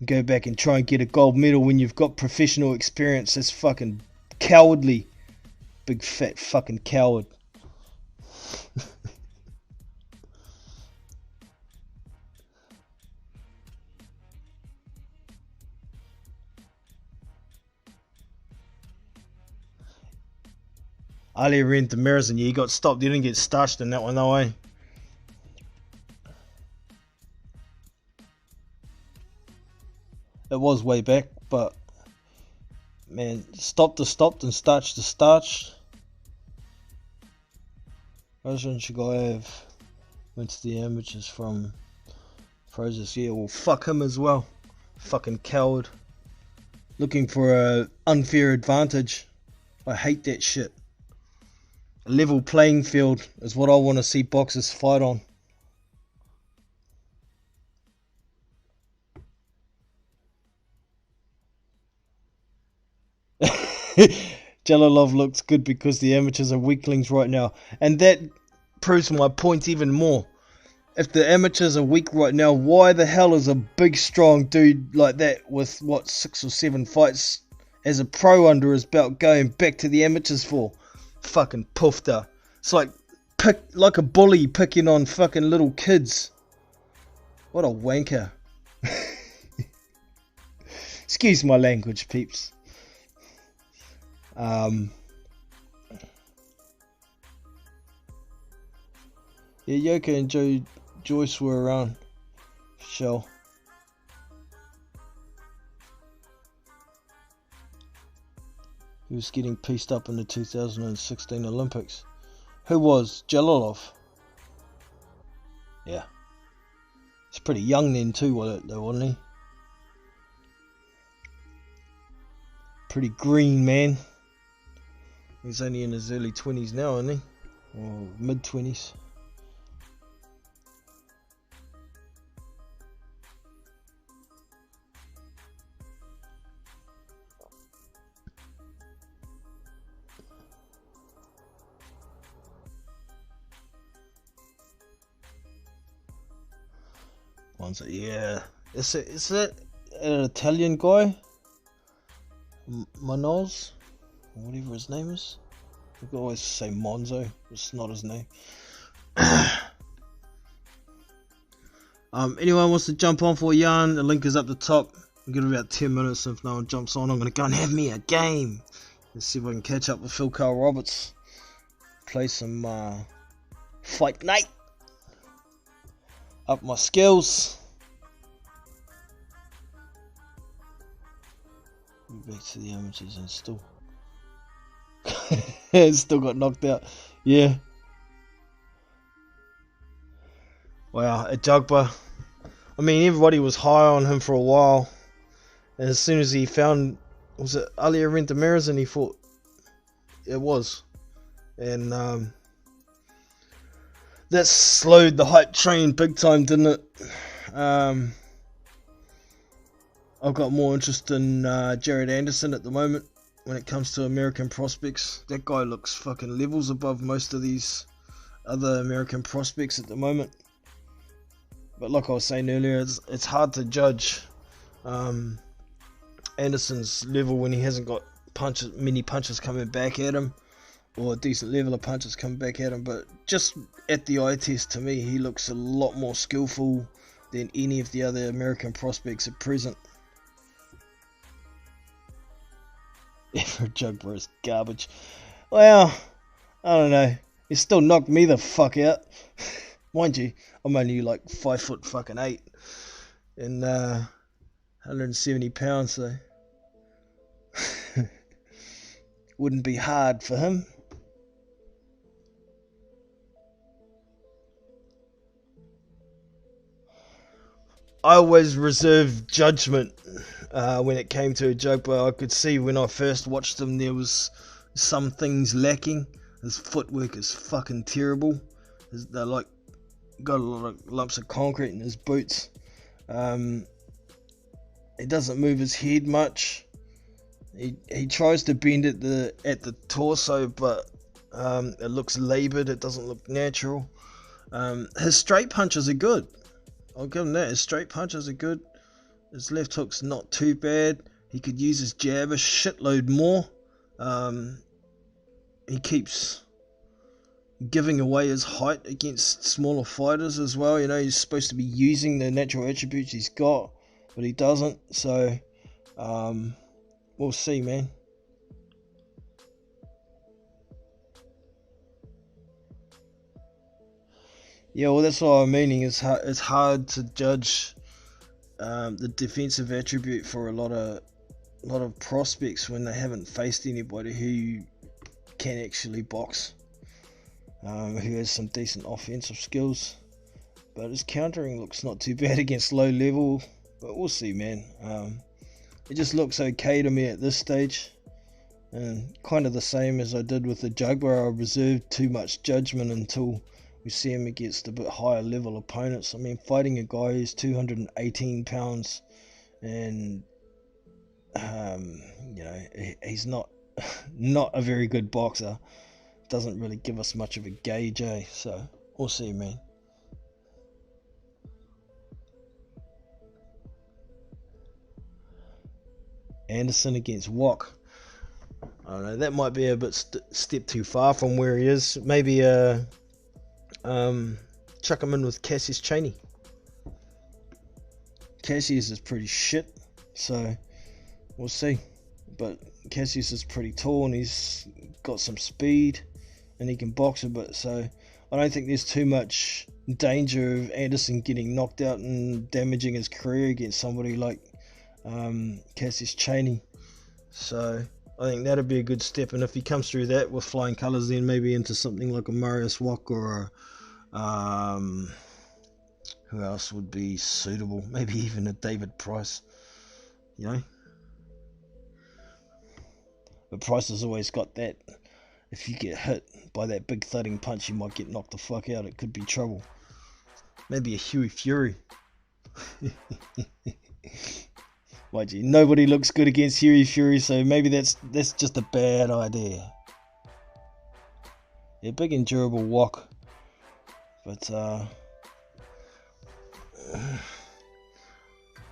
Go back and try and get a gold medal when you've got professional experience. That's fucking cowardly. Big fat fucking coward. Ali ran to Marizan. Yeah, he got stopped. He didn't get starched in that one though, eh? It was way back, but man, stopped and starched to starch. Razvan Chigayev went to the amateurs from Prozis. Yeah, well, fuck him as well. Fucking coward. Looking for a unfair advantage. I hate that shit. A level playing field is what I want to see boxers fight on. Jalilov looks good because the amateurs are weaklings right now, and that proves my point even more. If the amateurs are weak right now, why the hell is a big strong dude like that with what 6 or 7 fights as a pro under his belt going back to the amateurs for? Fucking poofter. It's like a bully picking on fucking little kids. What a wanker. Excuse my language, peeps. Yeah, Yoka and Joyce were around. Shell. He was getting pieced up in the 2016 Olympics. Who was? Jalilov. Yeah. He's pretty young then too, wasn't he? Pretty green, man. He's only in his early 20s now, isn't he? Or mid 20s. Yeah, is that an Italian guy? Manoz, whatever his name is. I always say Monzo. It's not his name. Anyone wants to jump on for a yarn? The link is up the top. I'll give it about 10 minutes. If no one jumps on, I'm gonna go and have me a game. Let's see if I can catch up with Phil Carl Roberts. Play some Fight Night. Up my skills. Back to the amateurs and still still got knocked out. Yeah. Wow, Ajagba. I mean, everybody was high on him for a while, and as soon as he found, was it Alia Rentamaras, and he thought it was, and that slowed the hype train big time, didn't it? I've got more interest in Jared Anderson at the moment when it comes to American prospects. That guy looks fucking levels above most of these other American prospects at the moment. But like I was saying earlier, it's hard to judge Anderson's level when he hasn't got many punches coming back at him. or a decent level of punches come back at him, but just at the eye test, to me, he looks a lot more skillful than any of the other American prospects at present. Everett Jugborough is garbage. Well, I don't know. He still knocked me the fuck out. Mind you, I'm only like 5'8" and 170 pounds, so wouldn't be hard for him. I always reserved judgment when it came to a Jugborough. I could see when I first watched him there was some things lacking. His footwork is fucking terrible. They're like got a lot of lumps of concrete in his boots. He doesn't move his head much. He tries to bend at the torso, but it looks laboured. It doesn't look natural. His straight punches are good. I'll give him that. His straight punches are good. His left hook's not too bad. He could use his jab a shitload more. He keeps giving away his height against smaller fighters as well. You know, he's supposed to be using the natural attributes he's got, but he doesn't. So we'll see, man. Yeah, well, that's what I'm meaning. It's hard to judge the defensive attribute for a lot of prospects when they haven't faced anybody who can actually box, who has some decent offensive skills. But his countering looks not too bad against low level. But we'll see, man. It just looks okay to me at this stage, and kind of the same as I did with the Jugborough. I reserved too much judgment until we see him against a bit higher level opponents. I mean, fighting a guy who's 218 pounds and you know, he's not a very good boxer, doesn't really give us much of a gauge, eh? So we'll see, man. Anderson against Wok. I don't know, that might be a bit step too far from where he is. Maybe chuck him in with Cassius Chaney. Cassius is pretty shit, so we'll see. But Cassius is pretty tall and he's got some speed and he can box a bit, so I don't think there's too much danger of Anderson getting knocked out and damaging his career against somebody like Cassius Chaney. So I think that'd be a good step, and if he comes through that with flying colours, then maybe into something like a Marius Wok or who else would be suitable? Maybe even a David Price, you know. But Price has always got that, if you get hit by that big thudding punch, you might get knocked the fuck out. It could be trouble. Maybe a Hughie Fury. Mind you, nobody looks good against Hughie Fury, so maybe that's just a bad idea. Yeah, big and durable Wok. But I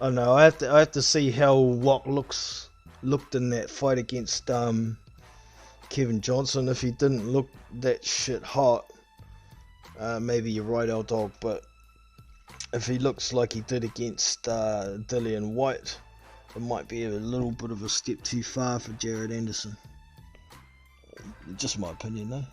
don't know. I have to see how Wok looked in that fight against Kevin Johnson. If he didn't look that shit hot, maybe you're right, L Dog. But if he looks like he did against Dillian White, it might be a little bit of a step too far for Jared Anderson. Just my opinion, though.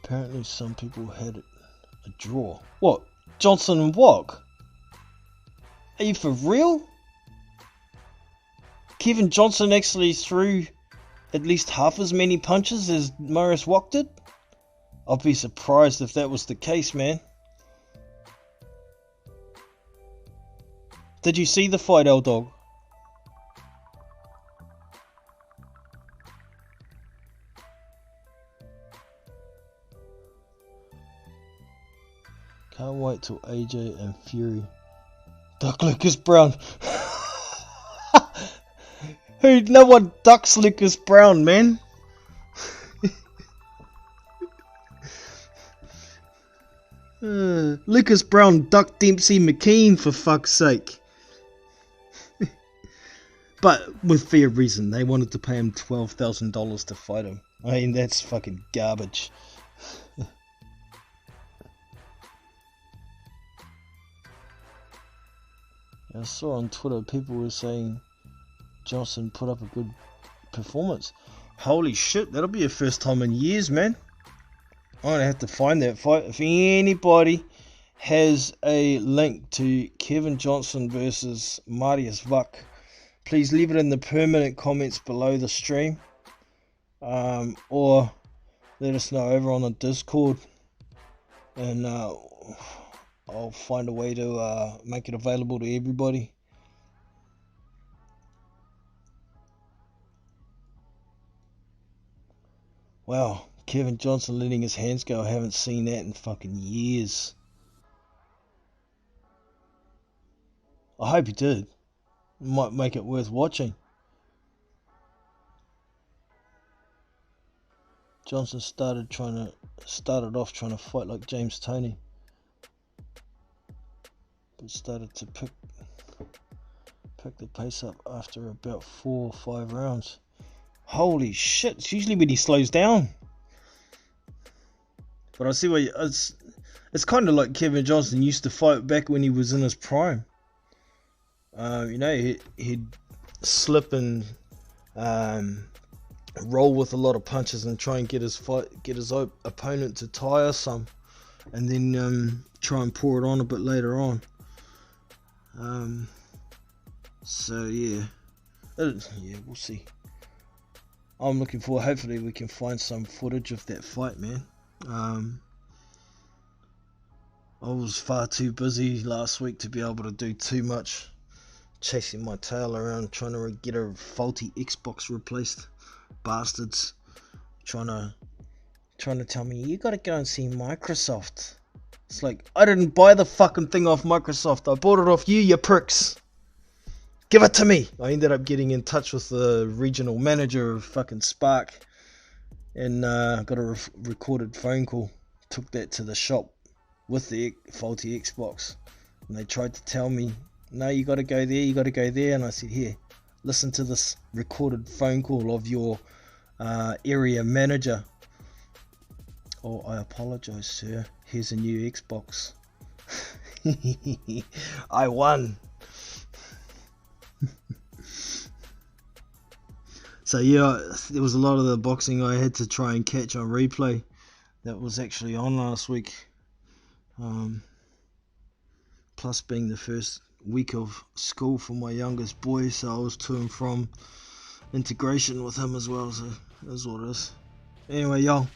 Apparently some people had a draw. What? Johnson and Wok? Are you for real? Kevin Johnson actually threw at least half as many punches as Marius Wok did? I'd be surprised if that was the case, man. Did you see the fight, L Dog? Can't wait till AJ and Fury. Duck Lucas Brown. Who? No one ducks Lucas Brown, man. Lucas Brown, Duck Dempsey, McKean, for fuck's sake. But with fair reason, they wanted to pay him $12,000 to fight him. I mean, that's fucking garbage. I saw on Twitter people were saying Johnson put up a good performance. Holy shit, that'll be a first time in years, man. I'm gonna have to find that fight. If anybody has a link to Kevin Johnson versus Marius Vuk, please leave it in the permanent comments below the stream, or let us know over on the Discord, and I'll find a way to make it available to everybody. Wow, Kevin Johnson letting his hands go. I haven't seen that in fucking years. I hope he did. Might make it worth watching. Johnson started off trying to fight like James Toney, but started to pick the pace up after about 4 or 5 rounds. Holy shit! It's usually when he slows down. But I see why it's kind of like Kevin Johnson used to fight back when he was in his prime. You know, he'd slip and roll with a lot of punches and try and get his opponent to tire some, and then try and pour it on a bit later on. So yeah, we'll see. I'm looking forward. Hopefully we can find some footage of that fight, man. I was far too busy last week to be able to do too much, chasing my tail around trying to get a faulty Xbox replaced. Bastards trying to tell me you gotta go and see Microsoft. It's like, I didn't buy the fucking thing off Microsoft. I bought it off you pricks. Give it to me. I ended up getting in touch with the regional manager of fucking Spark, and got a recorded phone call. Took that to the shop with the faulty Xbox, and they tried to tell me, no, you got to go there, and I said, here, listen to this recorded phone call of your area manager. Oh, I apologize, sir, here's a new Xbox. I won. So yeah, there was a lot of the boxing I had to try and catch on replay that was actually on last week, plus being the first week of school for my youngest boy, so I was to and from integration with him as well, so that's what it is. Anyway, y'all,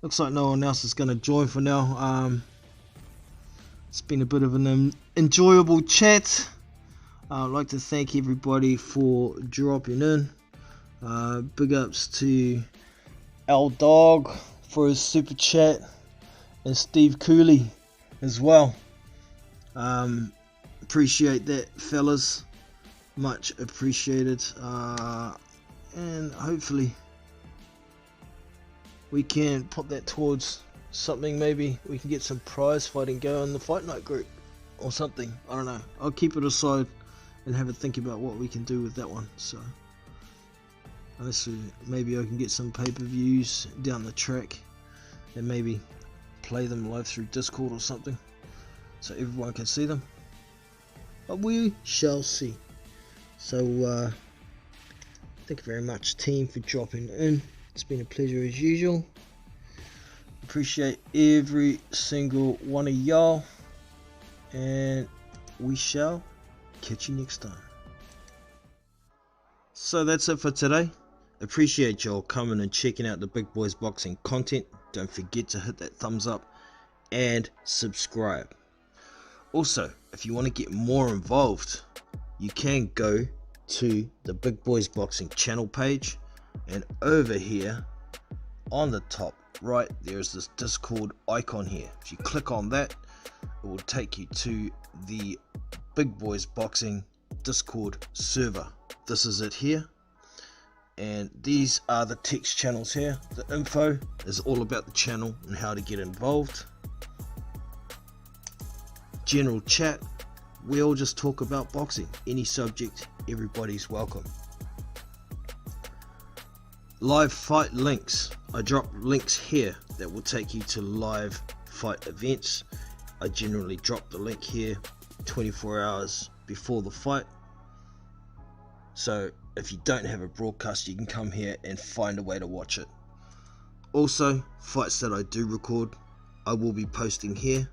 looks like no one else is going to join for now. It's been a bit of an enjoyable chat. I'd like to thank everybody for dropping in. Big ups to Al Dog for his super chat, and Steve Cooley as well. Appreciate that, fellas, much appreciated. And hopefully we can put that towards something. Maybe we can get some prize fighting going in the Fight Night group or something. I don't know, I'll keep it aside and have a think about what we can do with that one. So maybe I can get some pay-per-views down the track and maybe play them live through Discord or something so everyone can see them, but we shall see. So thank you very much, team, for dropping in. It's been a pleasure as usual. Appreciate every single one of y'all, and we shall catch you next time. So that's it for today. Appreciate y'all coming and checking out the Big Boys Boxing content. Don't forget to hit that thumbs up and subscribe. Also, if you want to get more involved, you can go to the Big Boys Boxing channel page, and over here on the top right there's this Discord icon here. If you click on that, it will take you to the Big Boys Boxing Discord server. This is it here, and these are the text channels here. The info is all about the channel and how to get involved. general chat. We all just talk about boxing. Any subject, everybody's welcome. Live fight links. I drop links here that will take you to live fight events. I generally drop the link here 24 hours before the fight. So if you don't have a broadcast, you can come here and find a way to watch it. Also, fights that I do record, I will be posting here.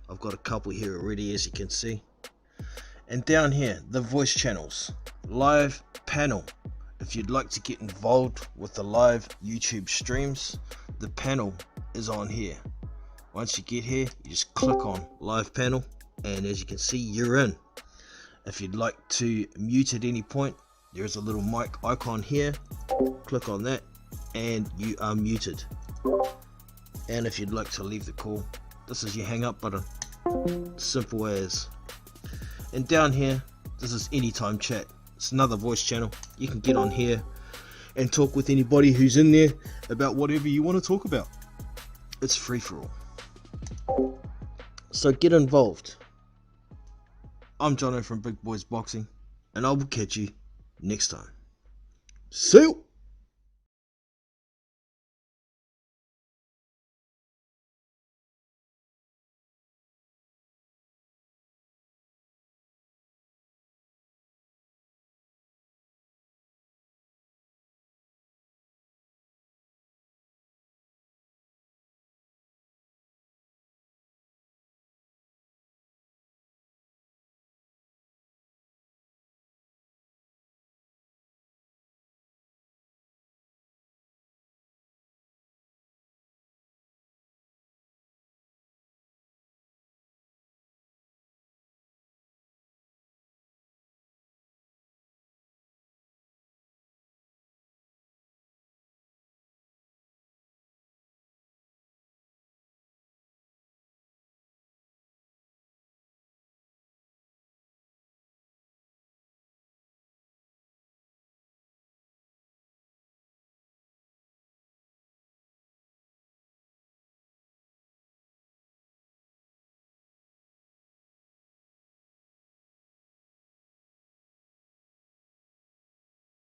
I've got a couple here already, as you can see. And down here, the voice channels, live panel. If you'd like to get involved with the live YouTube streams, the panel is on here. Once you get here, you just click on live panel, and as you can see, you're in. If you'd like to mute at any point, there's a little mic icon here. Click on that and you are muted. And if you'd like to leave the call, this is your hang up button. Simple as. And down here, this is anytime chat. It's another voice channel. You can get on here and talk with anybody who's in there about whatever you want to talk about. It's free for all. So get involved. I'm Jono from Big Boys Boxing, and I will catch you next time. See you!